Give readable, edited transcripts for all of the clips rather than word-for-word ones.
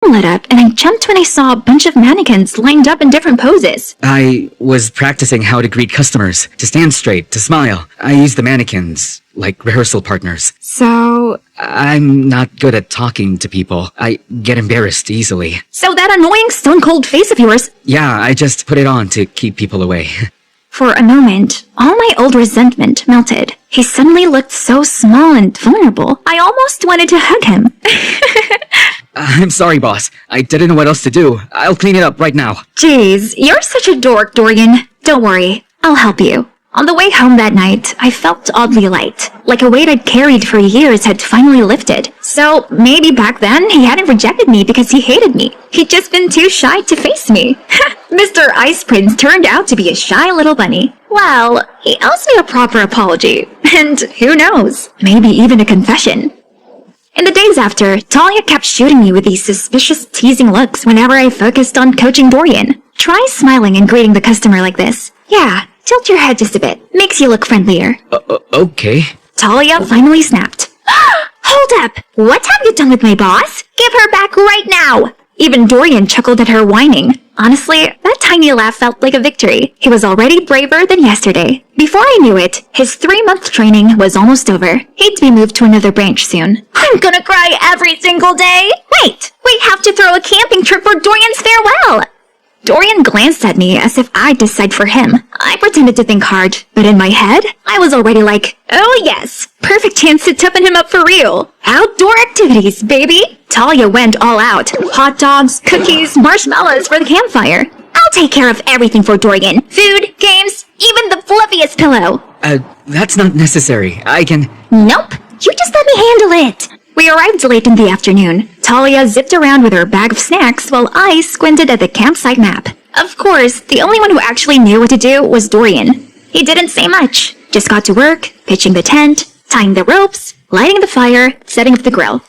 lit up and I jumped when I saw a bunch of mannequins lined up in different poses. I was practicing how to greet customers, to stand straight, to smile. I used the mannequins like rehearsal partners. So I'm not good at talking to people. I get embarrassed easily. So that annoying stone-cold face of yours... Yeah, I just put it on to keep people away. For a moment, all my old resentment melted. He suddenly looked so small and vulnerable. I almost wanted to hug him. I'm sorry, boss. I didn't know what else to do. I'll clean it up right now. Jeez, you're such a dork, Dorian. Don't worry, I'll help you. On the way home that night, I felt oddly light, like a weight I'd carried for years had finally lifted. So maybe back then he hadn't rejected me because he hated me. He'd just been too shy to face me. Mr. Ice Prince turned out to be a shy little bunny. Well, he owes me a proper apology. And who knows, maybe even a confession. In the days after, Talia kept shooting me with these suspicious, teasing looks whenever I focused on coaching Dorian. Try smiling and greeting the customer like this. Yeah, tilt your head just a bit. Makes you look friendlier. Okay. Talia finally snapped. Hold up! What have you done with my boss? Give her back right now! Even Dorian chuckled at her whining. Honestly, that tiny laugh felt like a victory. He was already braver than yesterday. Before I knew it, his 3-month training was almost over. He'd be moved to another branch soon. I'm gonna cry every single day! Wait! We have to throw a camping trip for Dorian's farewell! Dorian glanced at me as if I'd decide for him. I pretended to think hard, but in my head, I was already like, oh yes, perfect chance to toughen him up for real. Outdoor activities, baby! Talia went all out. Hot dogs, cookies, marshmallows for the campfire. I'll take care of everything for Dorian. Food, games, even the fluffiest pillow. That's not necessary. I can... Nope, you just let me handle it. We arrived late in the afternoon. Talia zipped around with her bag of snacks while I squinted at the campsite map. Of course, the only one who actually knew what to do was Dorian. He didn't say much, just got to work, pitching the tent, tying the ropes, lighting the fire, setting up the grill.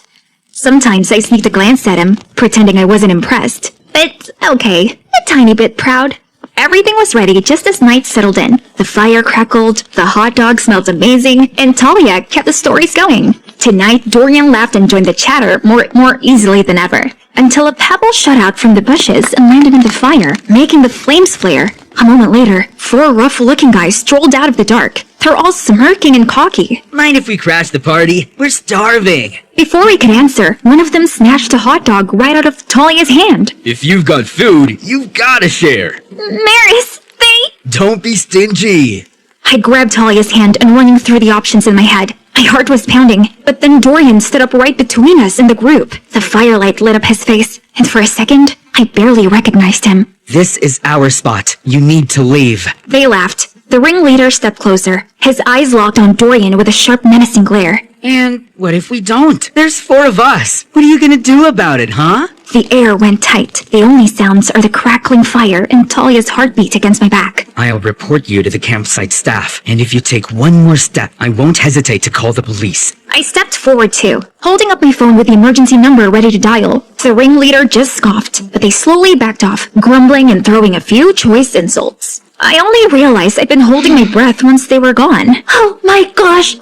Sometimes I sneaked a glance at him, pretending I wasn't impressed. But okay, a tiny bit proud. Everything was ready just as night settled in. The fire crackled, the hot dog smelled amazing, and Talia kept the stories going. Tonight, Dorian laughed and joined the chatter more easily than ever, until a pebble shot out from the bushes and landed in the fire, making the flames flare. A moment later, 4 rough-looking guys strolled out of the dark. They're all smirking and cocky. Mind if we crash the party? We're starving. Before we could answer, one of them snatched a hot dog right out of Talia's hand. If you've got food, you've gotta share. Maris, they... Don't be stingy. I grabbed Talia's hand and running through the options in my head. My heart was pounding, but then Dorian stood up right between us in the group. The firelight lit up his face, and for a second, I barely recognized him. This is our spot. You need to leave. They laughed. The ringleader stepped closer. His eyes locked on Dorian with a sharp, menacing glare. And what if we don't? There's 4 of us. What are you gonna do about it, huh? The air went tight. The only sounds are the crackling fire and Talia's heartbeat against my back. I'll report you to the campsite staff, and if you take one more step, I won't hesitate to call the police. I stepped forward too, holding up my phone with the emergency number ready to dial. The ringleader just scoffed, but they slowly backed off, grumbling and throwing a few choice insults. I only realized I'd been holding my breath once they were gone. Oh my gosh,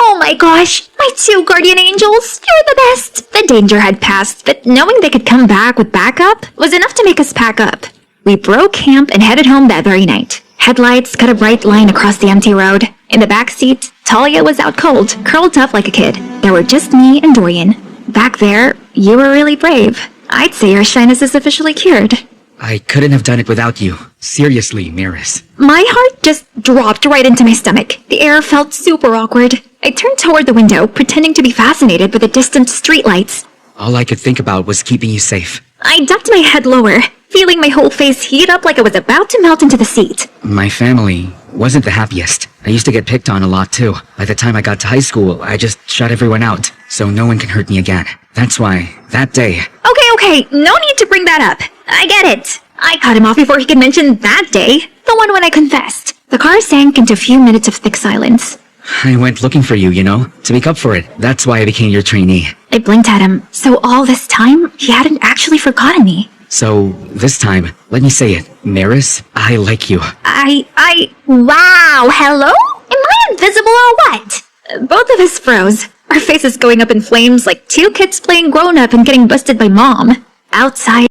my 2 guardian angels, you're the best. The danger had passed, but knowing they could come back with backup was enough to make us pack up. We broke camp and headed home that very night. Headlights cut a bright line across the empty road. In the back seat, Talia was out cold, curled up like a kid. There were just me and Dorian. Back there, you were really brave. I'd say your shyness is officially cured. I couldn't have done it without you. Seriously, Maris. My heart just dropped right into my stomach. The air felt super awkward. I turned toward the window, pretending to be fascinated by the distant streetlights. All I could think about was keeping you safe. I ducked my head lower, feeling my whole face heat up like I was about to melt into the seat. My family wasn't the happiest. I used to get picked on a lot too. By the time I got to high school, I just shut everyone out, so no one can hurt me again. That's why, that day... Okay, no need to bring that up. I get it. I cut him off before he could mention that day, the one when I confessed. The car sank into a few minutes of thick silence. I went looking for you, to make up for it. That's why I became your trainee. I blinked at him. So all this time, he hadn't actually forgotten me. So, this time, let me say it. Maris, I like you. Wow, hello? Am I invisible or what? Both of us froze, our faces going up in flames like 2 kids playing grown-up and getting busted by mom. Outside,